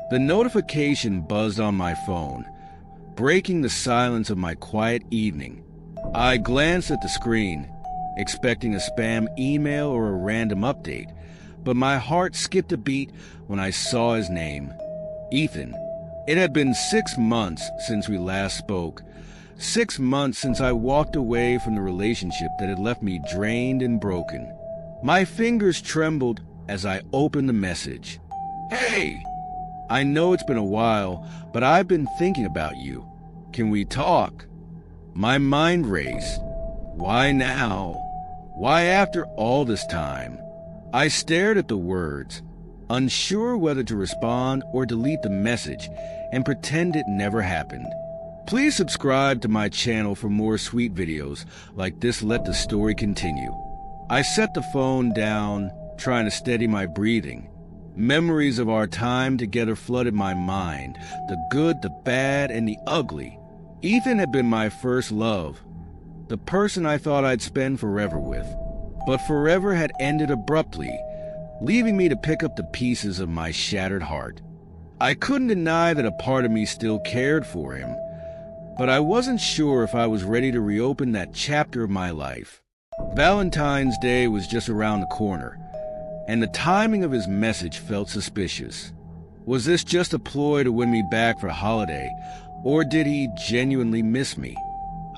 The notification buzzed on my phone, breaking the silence of my quiet evening. I glanced at the screen, expecting a spam email or a random update, but my heart skipped a beat when I saw his name, Ethan. It had been 6 months since we last spoke, 6 months since I walked away from the relationship that had left me drained and broken. My fingers trembled as I opened the message. "Hey! I know it's been a while, but I've been thinking about you. Can we talk?" My mind raced. Why now? Why after all this time? I stared at the words, unsure whether to respond or delete the message and pretend it never happened. Please subscribe to my channel for more sweet videos like this. Let the story continue. I set the phone down, trying to steady my breathing. Memories of our time together flooded my mind, the good, the bad, and the ugly. Ethan had been my first love, the person I thought I'd spend forever with. But forever had ended abruptly, leaving me to pick up the pieces of my shattered heart. I couldn't deny that a part of me still cared for him, but I wasn't sure if I was ready to reopen that chapter of my life. Valentine's Day was just around the corner, and the timing of his message felt suspicious. Was this just a ploy to win me back for a holiday, or did he genuinely miss me?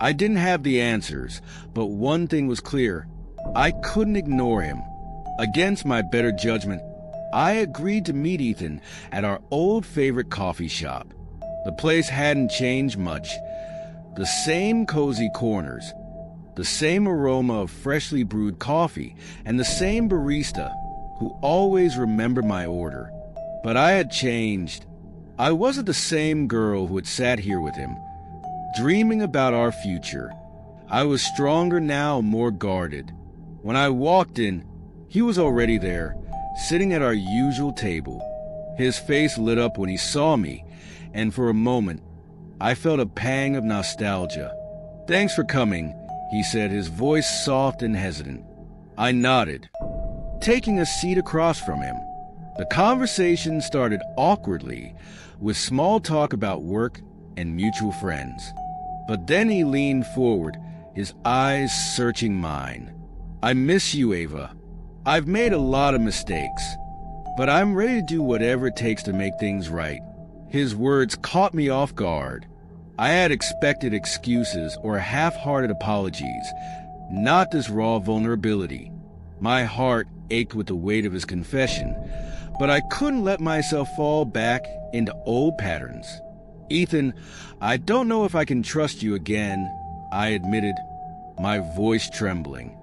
I didn't have the answers, but one thing was clear. I couldn't ignore him. Against my better judgment, I agreed to meet Ethan at our old favorite coffee shop. The place hadn't changed much. The same cozy corners, the same aroma of freshly brewed coffee, and the same barista who always remembered my order. But I had changed. I wasn't the same girl who had sat here with him, dreaming about our future. I was stronger now, more guarded. When I walked in, he was already there, sitting at our usual table. His face lit up when he saw me, and for a moment, I felt a pang of nostalgia. "Thanks for coming," he said, his voice soft and hesitant. I nodded, taking a seat across from him. The conversation started awkwardly, with small talk about work and mutual friends. But then he leaned forward, his eyes searching mine. "I miss you, Ava. I've made a lot of mistakes, but I'm ready to do whatever it takes to make things right." His words caught me off guard. I had expected excuses or half-hearted apologies, not this raw vulnerability. My heart ached with the weight of his confession, but I couldn't let myself fall back into old patterns. "Ethan, I don't know if I can trust you again," I admitted, my voice trembling.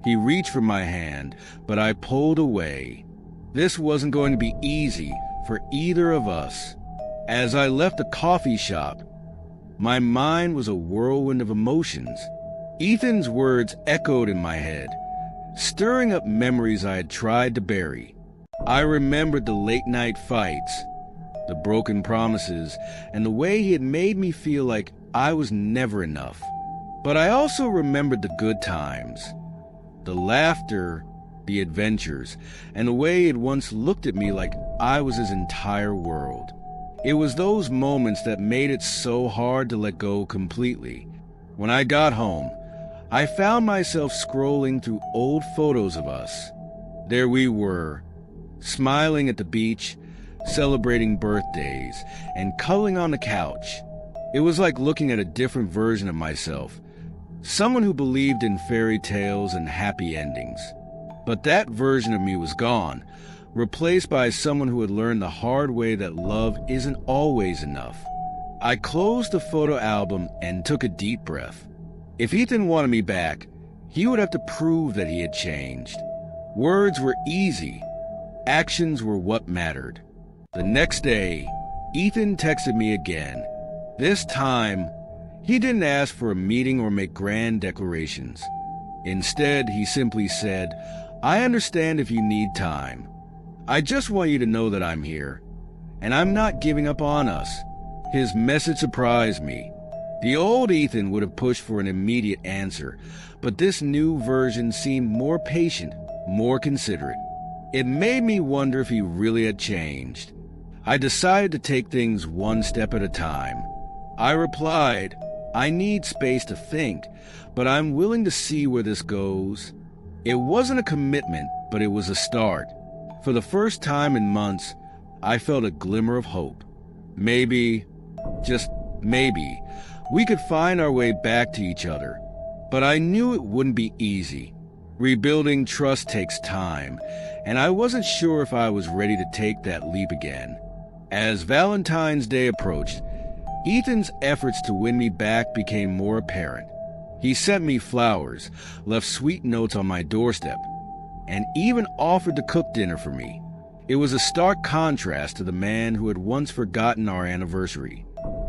He reached for my hand, but I pulled away. This wasn't going to be easy for either of us. As I left the coffee shop, my mind was a whirlwind of emotions. Ethan's words echoed in my head, stirring up memories I had tried to bury. I remembered the late-night fights, the broken promises, and the way he had made me feel like I was never enough. But I also remembered the good times, the laughter, the adventures, and the way he had once looked at me like I was his entire world. It was those moments that made it so hard to let go completely. When I got home, I found myself scrolling through old photos of us. There we were, smiling at the beach, celebrating birthdays, and cuddling on the couch. It was like looking at a different version of myself, someone who believed in fairy tales and happy endings. But that version of me was gone, replaced by someone who had learned the hard way that love isn't always enough. I closed the photo album and took a deep breath. If Ethan wanted me back, he would have to prove that he had changed. Words were easy. Actions were what mattered. The next day, Ethan texted me again. This time, he didn't ask for a meeting or make grand declarations. Instead, he simply said, "I understand if you need time. I just want you to know that I'm here, and I'm not giving up on us." His message surprised me. The old Ethan would have pushed for an immediate answer, but this new version seemed more patient, more considerate. It made me wonder if he really had changed. I decided to take things one step at a time. I replied, "I need space to think, but I'm willing to see where this goes." It wasn't a commitment, but it was a start. For the first time in months, I felt a glimmer of hope. Maybe, just maybe, we could find our way back to each other. But I knew it wouldn't be easy. Rebuilding trust takes time, and I wasn't sure if I was ready to take that leap again. As Valentine's Day approached, Ethan's efforts to win me back became more apparent. He sent me flowers, left sweet notes on my doorstep, and even offered to cook dinner for me. It was a stark contrast to the man who had once forgotten our anniversary.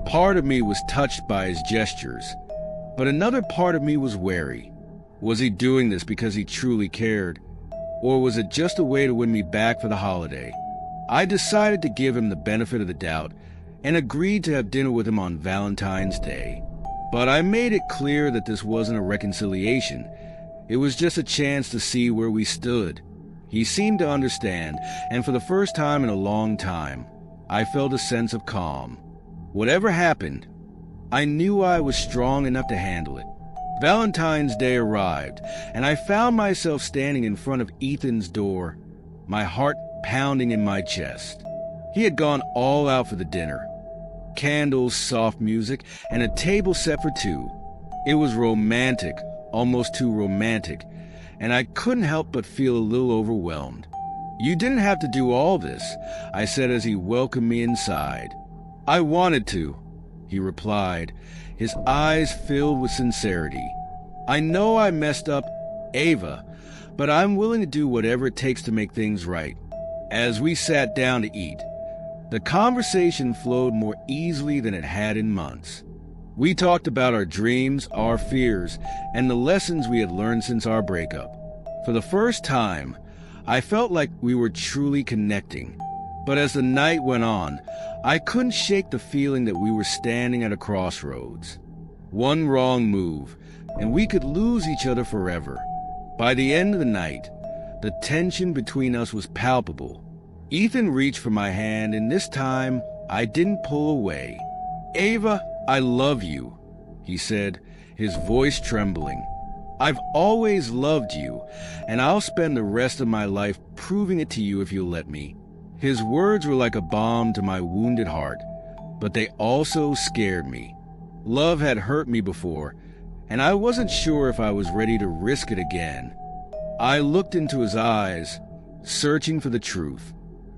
Part of me was touched by his gestures, but another part of me was wary. Was he doing this because he truly cared, or was it just a way to win me back for the holiday? I decided to give him the benefit of the doubt and agreed to have dinner with him on Valentine's Day. But I made it clear that this wasn't a reconciliation. It was just a chance to see where we stood. He seemed to understand, and for the first time in a long time, I felt a sense of calm. Whatever happened, I knew I was strong enough to handle it. Valentine's Day arrived, and I found myself standing in front of Ethan's door, my heart pounding in my chest. He had gone all out for the dinner. Candles, soft music, and a table set for two. It was romantic, almost too romantic, and I couldn't help but feel a little overwhelmed. "You didn't have to do all this," I said as he welcomed me inside. "I wanted to," he replied, his eyes filled with sincerity. "I know I messed up, Ava, but I'm willing to do whatever it takes to make things right." As we sat down to eat, the conversation flowed more easily than it had in months. We talked about our dreams, our fears, and the lessons we had learned since our breakup. For the first time, I felt like we were truly connecting. But as the night went on, I couldn't shake the feeling that we were standing at a crossroads. One wrong move, and we could lose each other forever. By the end of the night, the tension between us was palpable. Ethan reached for my hand, and this time, I didn't pull away. "Ava, I love you," he said, his voice trembling. "I've always loved you, and I'll spend the rest of my life proving it to you if you'll let me." His words were like a balm to my wounded heart, but they also scared me. Love had hurt me before, and I wasn't sure if I was ready to risk it again. I looked into his eyes, searching for the truth.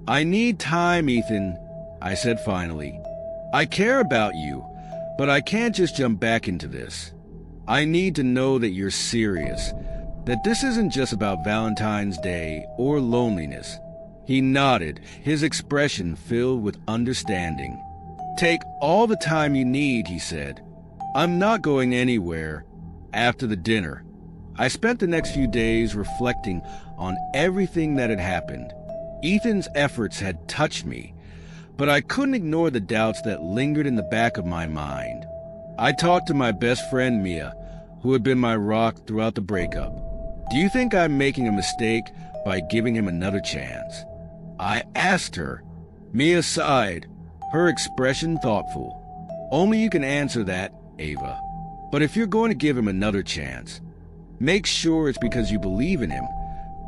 "I need time, Ethan," I said finally. "I care about you, but I can't just jump back into this. I need to know that you're serious, that this isn't just about Valentine's Day or loneliness." He nodded, his expression filled with understanding. "Take all the time you need," he said. "I'm not going anywhere." After the dinner, I spent the next few days reflecting on everything that had happened. Ethan's efforts had touched me, but I couldn't ignore the doubts that lingered in the back of my mind. I talked to my best friend, Mia, who had been my rock throughout the breakup. "Do you think I'm making a mistake by giving him another chance?" I asked her. Mia sighed, her expression thoughtful. "Only you can answer that, Ava. But if you're going to give him another chance, make sure it's because you believe in him,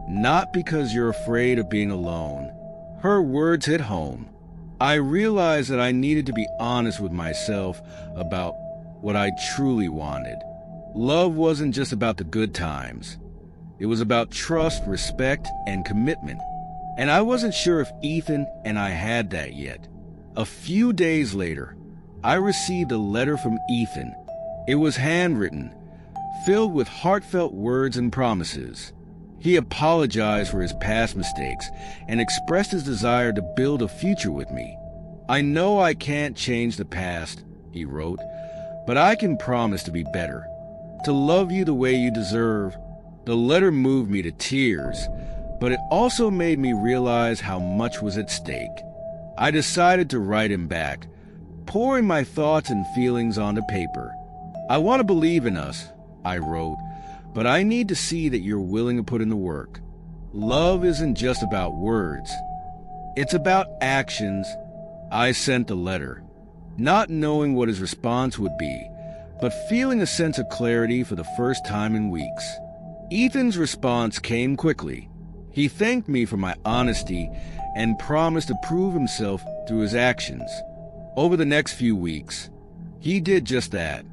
not because you're afraid of being alone." Her words hit home. I realized that I needed to be honest with myself about what I truly wanted. Love wasn't just about the good times. It was about trust, respect, and commitment. And I wasn't sure if Ethan and I had that yet. A few days later, I received a letter from Ethan. It was handwritten, filled with heartfelt words and promises. He apologized for his past mistakes and expressed his desire to build a future with me. "I know I can't change the past," he wrote, "but I can promise to be better, to love you the way you deserve." The letter moved me to tears, but it also made me realize how much was at stake. I decided to write him back, pouring my thoughts and feelings onto paper. "I want to believe in us," I wrote, "but I need to see that you're willing to put in the work. Love isn't just about words. It's about actions, I sent the letter, not knowing what his response would be, but feeling a sense of clarity for the first time in weeks. Ethan's response came quickly. He thanked me for my honesty and promised to prove himself through his actions. Over the next few weeks, he did just that.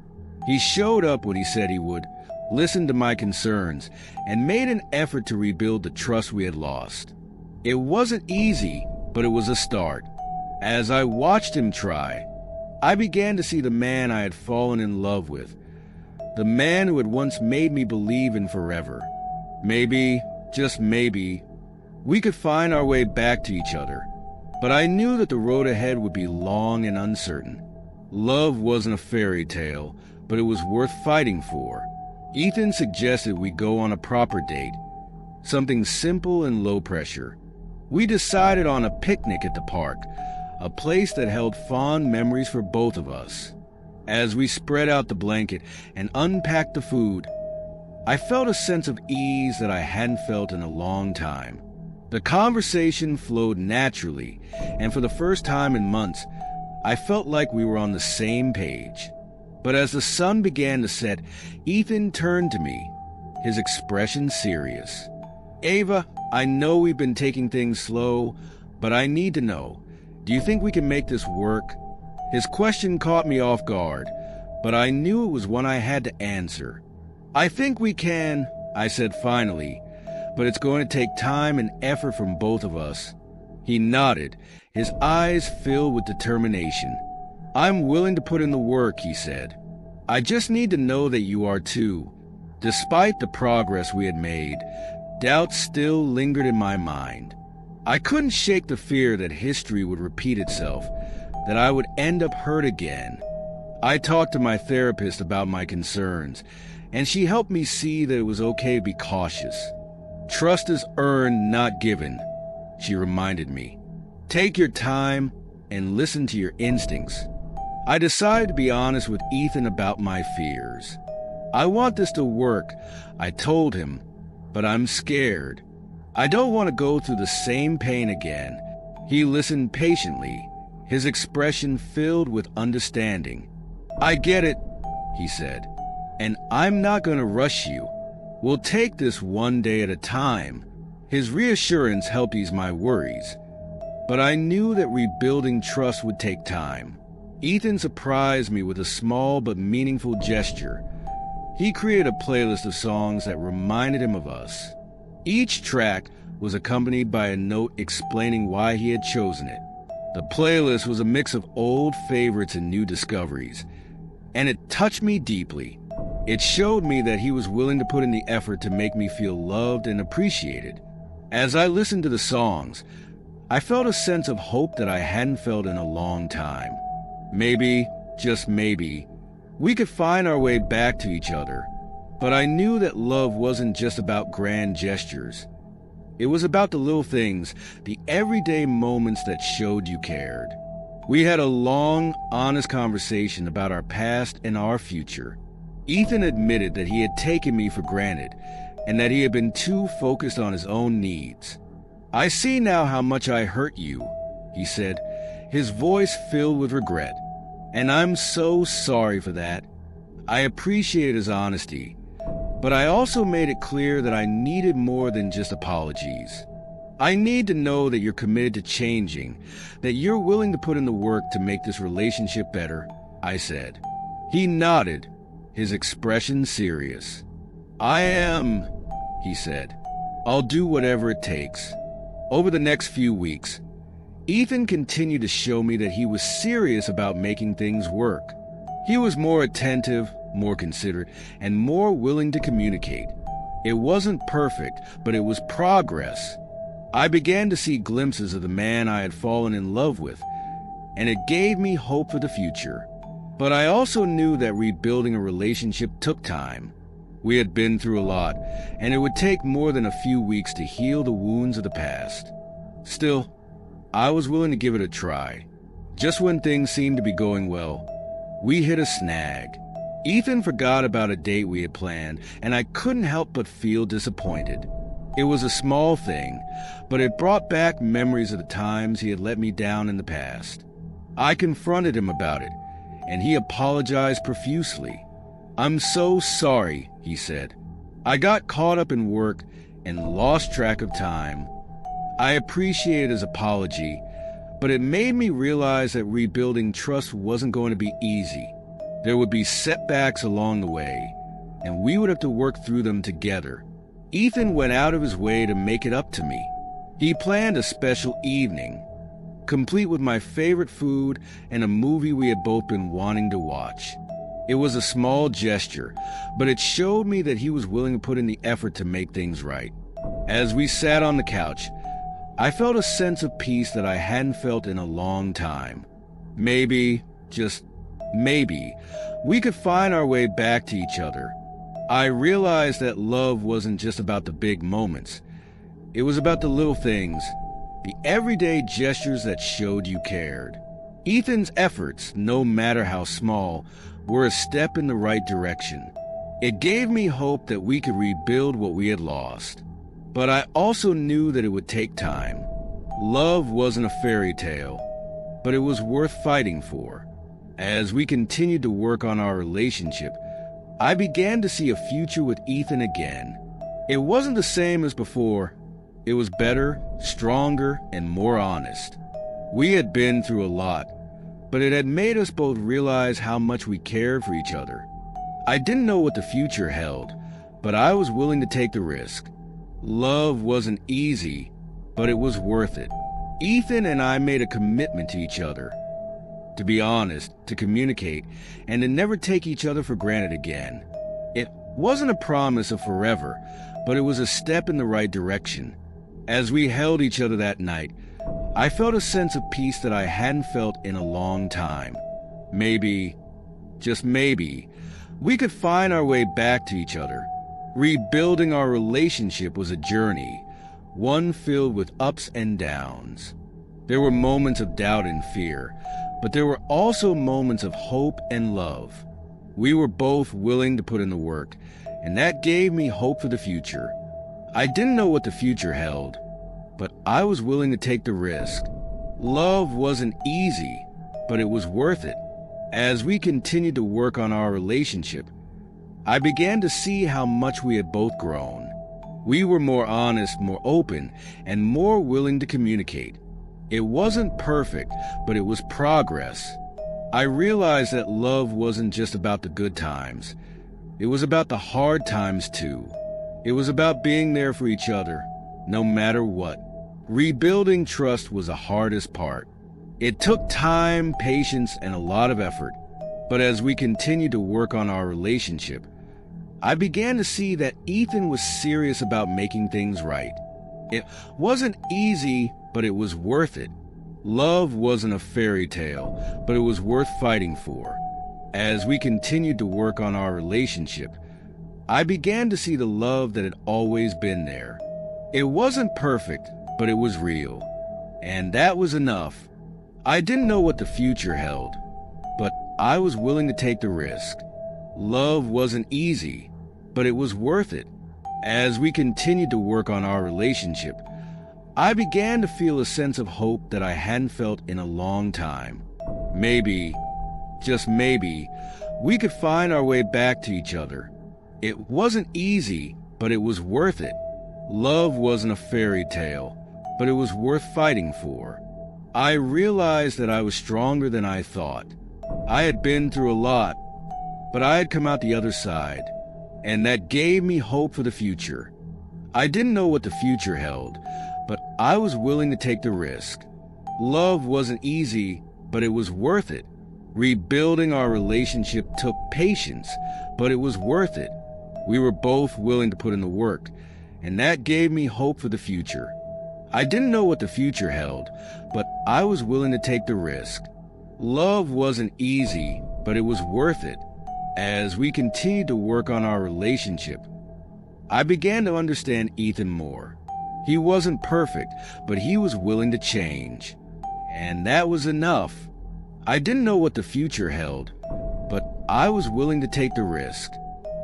He showed up when he said he would, listened to my concerns, and made an effort to rebuild the trust we had lost. It wasn't easy, but it was a start. As I watched him try, I began to see the man I had fallen in love with, the man who had once made me believe in forever. Maybe, just maybe, we could find our way back to each other, but I knew that the road ahead would be long and uncertain. Love wasn't a fairy tale, but it was worth fighting for. Ethan suggested we go on a proper date, something simple and low pressure. We decided on a picnic at the park, a place that held fond memories for both of us. As we spread out the blanket and unpacked the food, I felt a sense of ease that I hadn't felt in a long time. The conversation flowed naturally, and for the first time in months, I felt like we were on the same page. But as the sun began to set, Ethan turned to me, his expression serious. "Ava, I know we've been taking things slow, but I need to know, do you think we can make this work?" His question caught me off guard, but I knew it was one I had to answer. "I think we can," I said finally, "but it's going to take time and effort from both of us." He nodded, his eyes filled with determination. "I'm willing to put in the work," he said. "I just need to know that you are too." Despite the progress we had made, doubt still lingered in my mind. I couldn't shake the fear that history would repeat itself, that I would end up hurt again. I talked to my therapist about my concerns, and she helped me see that it was okay to be cautious. "Trust is earned, not given," she reminded me. "Take your time and listen to your instincts." I decided to be honest with Ethan about my fears. "I want this to work," I told him, "but I'm scared. I don't want to go through the same pain again." He listened patiently, his expression filled with understanding. "I get it," he said, "and I'm not going to rush you. We'll take this one day at a time." His reassurance helped ease my worries, but I knew that rebuilding trust would take time. Ethan surprised me with a small but meaningful gesture. He created a playlist of songs that reminded him of us. Each track was accompanied by a note explaining why he had chosen it. The playlist was a mix of old favorites and new discoveries, and it touched me deeply. It showed me that he was willing to put in the effort to make me feel loved and appreciated. As I listened to the songs, I felt a sense of hope that I hadn't felt in a long time. Maybe, just maybe, we could find our way back to each other. But I knew that love wasn't just about grand gestures. It was about the little things, the everyday moments that showed you cared. We had a long, honest conversation about our past and our future. Ethan admitted that he had taken me for granted and that he had been too focused on his own needs. "I see now how much I hurt you," he said, his voice filled with regret. "And I'm so sorry for that." I appreciated his honesty, but I also made it clear that I needed more than just apologies. "I need to know that you're committed to changing, that you're willing to put in the work to make this relationship better," I said. He nodded, his expression serious. "I am," he said. "I'll do whatever it takes." Over the next few weeks, Ethan continued to show me that he was serious about making things work. He was more attentive, more considerate, and more willing to communicate. It wasn't perfect, but it was progress. I began to see glimpses of the man I had fallen in love with, and it gave me hope for the future. But I also knew that rebuilding a relationship took time. We had been through a lot, and it would take more than a few weeks to heal the wounds of the past. Still, I was willing to give it a try. Just when things seemed to be going well, we hit a snag. Ethan forgot about a date we had planned, and I couldn't help but feel disappointed. It was a small thing, but it brought back memories of the times he had let me down in the past. I confronted him about it, and he apologized profusely. "I'm so sorry," he said. "I got caught up in work and lost track of time." I appreciated his apology, but it made me realize that rebuilding trust wasn't going to be easy. There would be setbacks along the way, and we would have to work through them together. Ethan went out of his way to make it up to me. He planned a special evening, complete with my favorite food and a movie we had both been wanting to watch. It was a small gesture, but it showed me that he was willing to put in the effort to make things right. As we sat on the couch, I felt a sense of peace that I hadn't felt in a long time. Maybe, just maybe, we could find our way back to each other. I realized that love wasn't just about the big moments. It was about the little things, the everyday gestures that showed you cared. Ethan's efforts, no matter how small, were a step in the right direction. It gave me hope that we could rebuild what we had lost. But I also knew that it would take time. Love wasn't a fairy tale, but it was worth fighting for. As we continued to work on our relationship, I began to see a future with Ethan again. It wasn't the same as before. It was better, stronger, and more honest. We had been through a lot, but it had made us both realize how much we cared for each other. I didn't know what the future held, but I was willing to take the risk. Love wasn't easy, but it was worth it. Ethan and I made a commitment to each other, to be honest, to communicate, and to never take each other for granted again. It wasn't a promise of forever, but it was a step in the right direction. As we held each other that night, I felt a sense of peace that I hadn't felt in a long time. Maybe, just maybe, we could find our way back to each other. Rebuilding our relationship was a journey, one filled with ups and downs. There were moments of doubt and fear, but there were also moments of hope and love. We were both willing to put in the work, and that gave me hope for the future. I didn't know what the future held, but I was willing to take the risk. Love wasn't easy, but it was worth it. As we continued to work on our relationship, I began to see how much we had both grown. We were more honest, more open, and more willing to communicate. It wasn't perfect, but it was progress. I realized that love wasn't just about the good times. It was about the hard times too. It was about being there for each other, no matter what. Rebuilding trust was the hardest part. It took time, patience, and a lot of effort. But as we continued to work on our relationship, I began to see that Ethan was serious about making things right. It wasn't easy, but it was worth it. Love wasn't a fairy tale, but it was worth fighting for. As we continued to work on our relationship, I began to see the love that had always been there. It wasn't perfect, but it was real. And that was enough. I didn't know what the future held, but I was willing to take the risk. Love wasn't easy, but it was worth it. As we continued to work on our relationship, I began to feel a sense of hope that I hadn't felt in a long time. Maybe, just maybe, we could find our way back to each other. It wasn't easy, but it was worth it. Love wasn't a fairy tale, but it was worth fighting for. I realized that I was stronger than I thought. I had been through a lot, but I had come out the other side, and that gave me hope for the future. I didn't know what the future held, but I was willing to take the risk. Love wasn't easy, but it was worth it. Rebuilding our relationship took patience, but it was worth it. We were both willing to put in the work, and that gave me hope for the future. I didn't know what the future held, but I was willing to take the risk. Love wasn't easy, but it was worth it. As we continued to work on our relationship, I began to understand Ethan more. He wasn't perfect, but he was willing to change. And that was enough. I didn't know what the future held, but I was willing to take the risk.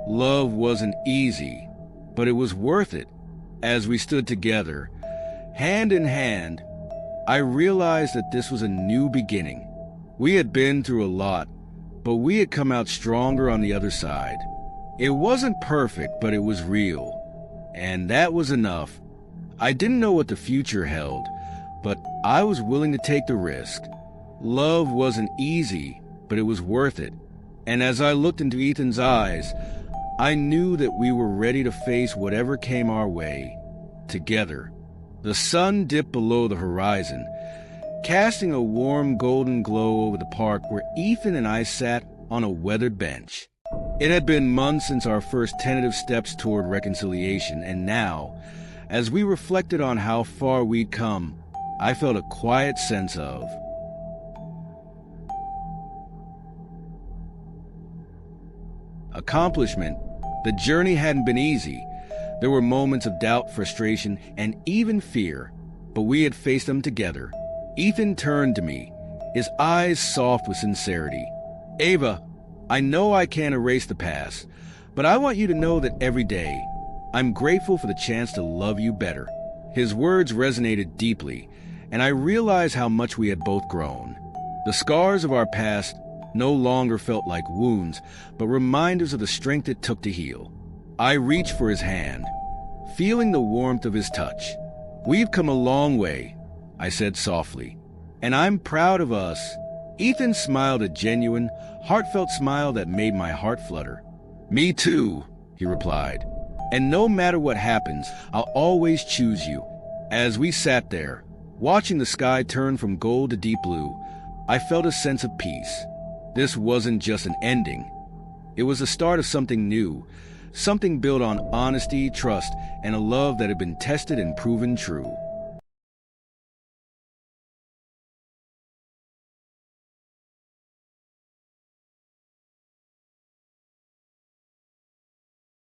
Love wasn't easy, but it was worth it. As we stood together, hand in hand, I realized that this was a new beginning. We had been through a lot, but we had come out stronger on the other side. It wasn't perfect, but it was real. And that was enough. I didn't know what the future held, but I was willing to take the risk. Love wasn't easy, but it was worth it. And as I looked into Ethan's eyes, I knew that we were ready to face whatever came our way, together. The sun dipped below the horizon, casting a warm golden glow over the park where Ethan and I sat on a weathered bench. It had been months since our first tentative steps toward reconciliation, and now, as we reflected on how far we'd come, I felt a quiet sense of accomplishment. The journey hadn't been easy. There were moments of doubt, frustration, and even fear, but we had faced them together. Ethan turned to me, his eyes soft with sincerity. "Ava, I know I can't erase the past, but I want you to know that every day, I'm grateful for the chance to love you better." His words resonated deeply, and I realized how much we had both grown. The scars of our past no longer felt like wounds, but reminders of the strength it took to heal. I reached for his hand, feeling the warmth of his touch. "We've come a long way," I said softly, "and I'm proud of us." Ethan smiled, a genuine, heartfelt smile that made my heart flutter. "Me too," he replied. "And no matter what happens, I'll always choose you." As we sat there, watching the sky turn from gold to deep blue, I felt a sense of peace. This wasn't just an ending. It was the start of something new, something built on honesty, trust, and a love that had been tested and proven true.